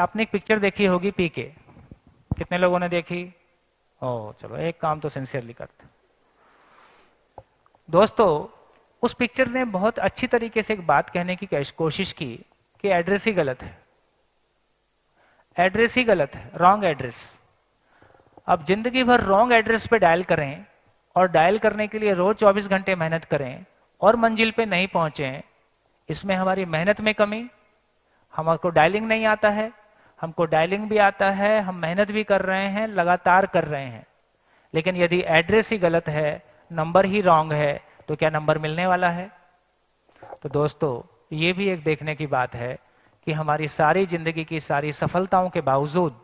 आपने एक पिक्चर देखी होगी पीके, कितने लोगों ने देखी? ओ चलो, एक काम तो सिंसियरली करते। दोस्तों, उस पिक्चर ने बहुत अच्छी तरीके से एक बात कहने की कोशिश की कि एड्रेस ही गलत है, एड्रेस ही गलत है, रॉन्ग एड्रेस। अब जिंदगी भर रॉन्ग एड्रेस पे डायल करें और डायल करने के लिए रोज 24 घंटे मेहनत करें और मंजिल पे नहीं पहुंचे, इसमें हमारी मेहनत में कमी। हमको डायलिंग नहीं आता है, हमको डायलिंग भी आता है, हम मेहनत भी कर रहे हैं, लगातार कर रहे हैं, लेकिन यदि एड्रेस ही गलत है, नंबर ही रॉन्ग है, तो क्या नंबर मिलने वाला है? तो दोस्तों, ये भी एक देखने की बात है कि हमारी सारी जिंदगी की सारी सफलताओं के बावजूद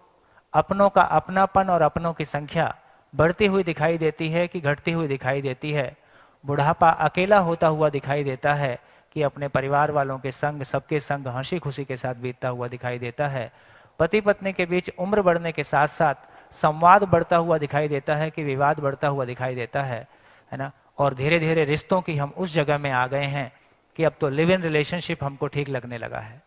अपनों का अपनापन और अपनों की संख्या बढ़ती हुई दिखाई देती है कि घटती हुई दिखाई देती है। बुढ़ापा अकेला होता हुआ दिखाई देता है कि अपने परिवार वालों के संग, सबके संग हंसी खुशी के साथ बीतता हुआ दिखाई देता है। पति पत्नी के बीच उम्र बढ़ने के साथ साथ संवाद बढ़ता हुआ दिखाई देता है कि विवाद बढ़ता हुआ दिखाई देता है ना। और धीरे धीरे रिश्तों की हम उस जगह में आ गए हैं कि अब तो लिव इन रिलेशनशिप हमको ठीक लगने लगा है।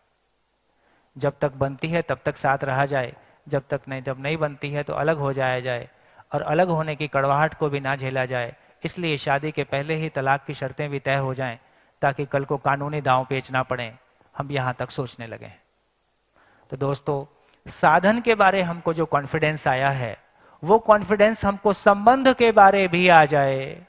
जब तक बनती है तब तक साथ रहा जाए, जब नहीं बनती है तो अलग हो जाया जाए, और अलग होने की कड़वाहट को भी ना झेला जाए। इसलिए शादी के पहले ही तलाक की शर्तें भी तय हो जाएं, ताकि कल को कानूनी दांव पेच ना पड़े। हम यहां तक सोचने लगे। तो दोस्तों, साधन के बारे हमको जो कॉन्फिडेंस आया है, वो कॉन्फिडेंस हमको संबंध के बारे भी आ जाए।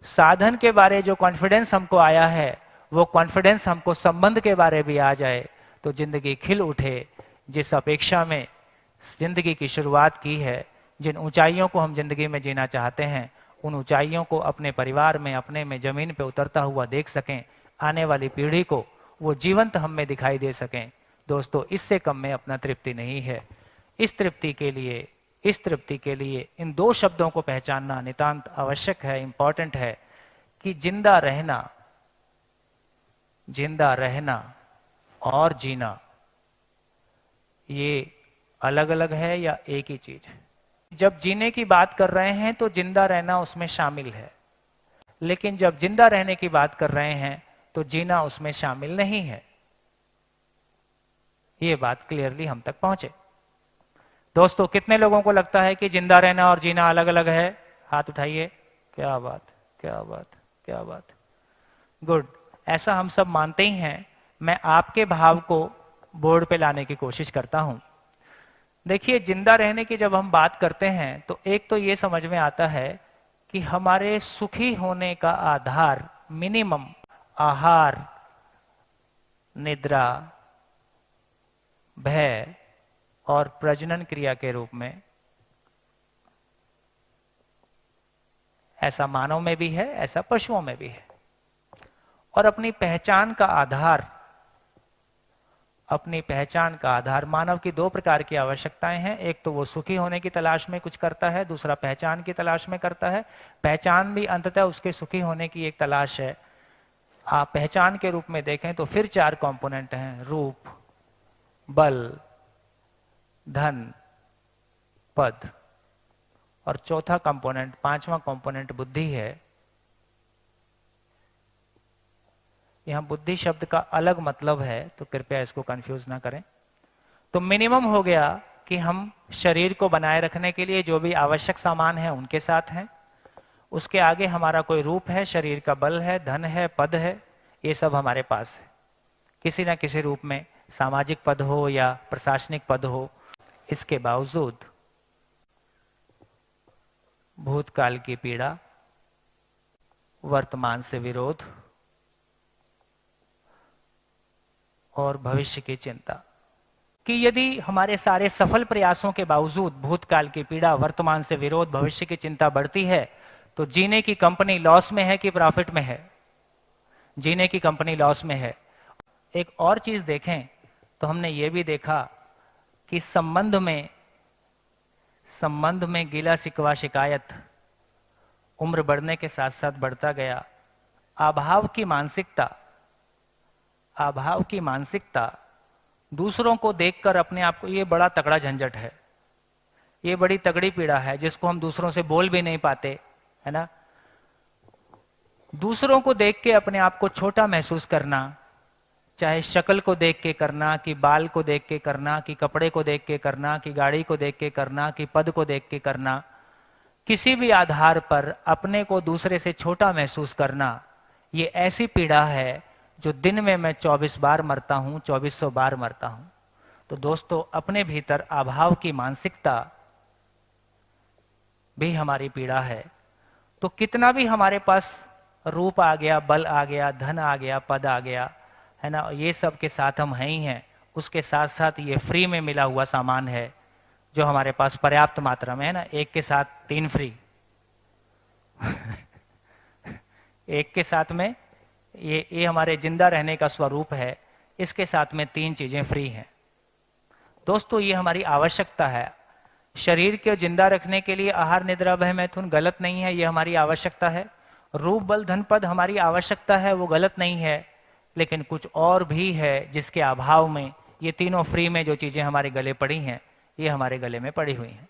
साधन के बारे जो कॉन्फिडेंस हमको आया है, वो कॉन्फिडेंस हमको संबंध के बारे भी आ जाए, तो जिंदगी खिल उठे। जिस अपेक्षा में जिंदगी की शुरुआत की है, जिन ऊंचाइयों को हम जिंदगी में जीना चाहते हैं, उन ऊंचाइयों को अपने परिवार में, अपने में जमीन पे उतरता हुआ देख सकें, आने वाली पीढ़ी को वो जीवंत हम में दिखाई दे सकें। दोस्तों, इससे कम में अपना तृप्ति नहीं है। इस तृप्ति के लिए इन दो शब्दों को पहचानना नितांत आवश्यक है, इंपॉर्टेंट है कि जिंदा रहना और जीना, ये अलग अलग है या एक ही चीज है? जब जीने की बात कर रहे हैं तो जिंदा रहना उसमें शामिल है, लेकिन जब जिंदा रहने की बात कर रहे हैं तो जीना उसमें शामिल नहीं है। ये बात क्लियरली हम तक पहुंचे। दोस्तों, कितने लोगों को लगता है कि जिंदा रहना और जीना अलग अलग है? हाथ उठाइए। क्या बात, क्या बात, क्या बात। गुड, ऐसा हम सब मानते ही हैं। मैं आपके भाव को बोर्ड पे लाने की कोशिश करता हूं। देखिए, जिंदा रहने की जब हम बात करते हैं तो एक तो ये समझ में आता है कि हमारे सुखी होने का आधार मिनिमम आहार, निद्रा, भय और प्रजनन क्रिया के रूप में, ऐसा मानव में भी है, ऐसा पशुओं में भी है। और अपनी पहचान का आधार मानव की दो प्रकार की आवश्यकताएं हैं। एक तो वो सुखी होने की तलाश में कुछ करता है, दूसरा पहचान की तलाश में करता है। पहचान भी अंततः उसके सुखी होने की एक तलाश है। आप पहचान के रूप में देखें तो फिर 4 कंपोनेंट हैं: रूप, बल, धन, पद, और चौथा कंपोनेंट, 5वां कंपोनेंट बुद्धि है। यहां बुद्धि शब्द का अलग मतलब है, तो कृपया इसको कंफ्यूज ना करें। तो मिनिमम हो गया कि हम शरीर को बनाए रखने के लिए जो भी आवश्यक सामान है उनके साथ हैं। उसके आगे हमारा कोई रूप है, शरीर का बल है, धन है, पद है, ये सब हमारे पास है। किसी ना किसी रूप में सामाजिक पद हो या प्रशासनिक पद हो। इसके बावजूद भूतकाल की पीड़ा, वर्तमान से विरोध और भविष्य की चिंता, कि यदि हमारे सारे सफल प्रयासों के बावजूद भूतकाल की पीड़ा, वर्तमान से विरोध, भविष्य की चिंता बढ़ती है, तो जीने की कंपनी लॉस में है कि प्रॉफिट में है? जीने की कंपनी लॉस में है। एक और चीज देखें तो हमने ये भी देखा कि संबंध में गिला शिकवा शिकायत उम्र बढ़ने के साथ साथ बढ़ता गया। अभाव की मानसिकता दूसरों को देखकर अपने आप को, ये बड़ा तगड़ा झंझट है, ये बड़ी तगड़ी पीड़ा है जिसको हम दूसरों से बोल भी नहीं पाते, है ना। दूसरों को देख के अपने आप को छोटा महसूस करना, चाहे शक्ल को देख के करना, कि बाल को देख के करना, कि कपड़े को देख के करना, कि गाड़ी को देख के करना, कि पद को देख के करना, किसी भी आधार पर अपने को दूसरे से छोटा महसूस करना, ये ऐसी पीड़ा है जो दिन में मैं 24 बार मरता हूं, 2400 बार मरता हूं। तो दोस्तों, अपने भीतर अभाव की मानसिकता भी हमारी पीड़ा है। तो कितना भी हमारे पास रूप आ गया, बल आ गया, धन आ गया, पद आ गया, है ना, ये सब के साथ हम हैं ही हैं, उसके साथ साथ ये फ्री में मिला हुआ सामान है जो हमारे पास पर्याप्त मात्रा में है ना, एक के साथ 3 फ्री एक के साथ में ये हमारे जिंदा रहने का स्वरूप है, इसके साथ में 3 चीजें फ्री हैं। दोस्तों, ये हमारी आवश्यकता है। शरीर को जिंदा रखने के लिए आहार, निद्रा, भय, मैथुन गलत नहीं है, ये हमारी आवश्यकता है। रूप, बल, धन, पद हमारी आवश्यकता है, वो गलत नहीं है। लेकिन कुछ और भी है जिसके अभाव में ये तीनों फ्री में जो चीजें हमारे गले पड़ी हैं, ये हमारे गले में पड़ी हुई हैं।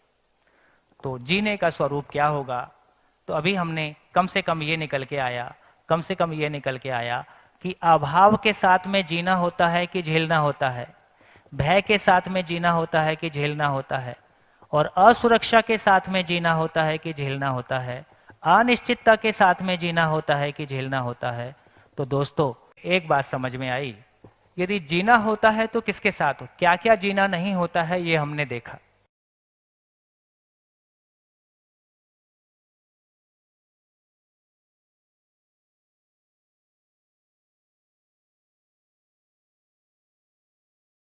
तो जीने का स्वरूप क्या होगा? तो अभी हमने कम से कम ये निकल के आया कि अभाव के साथ में जीना होता है कि झेलना होता है, भय के साथ में जीना होता है कि झेलना होता है, और असुरक्षा के साथ में जीना होता है कि झेलना होता है, अनिश्चितता के साथ में जीना होता है कि झेलना होता है। तो दोस्तों, एक बात समझ में आई, यदि जीना होता है तो किसके साथ, क्या क्या जीना नहीं होता है, ये हमने देखा।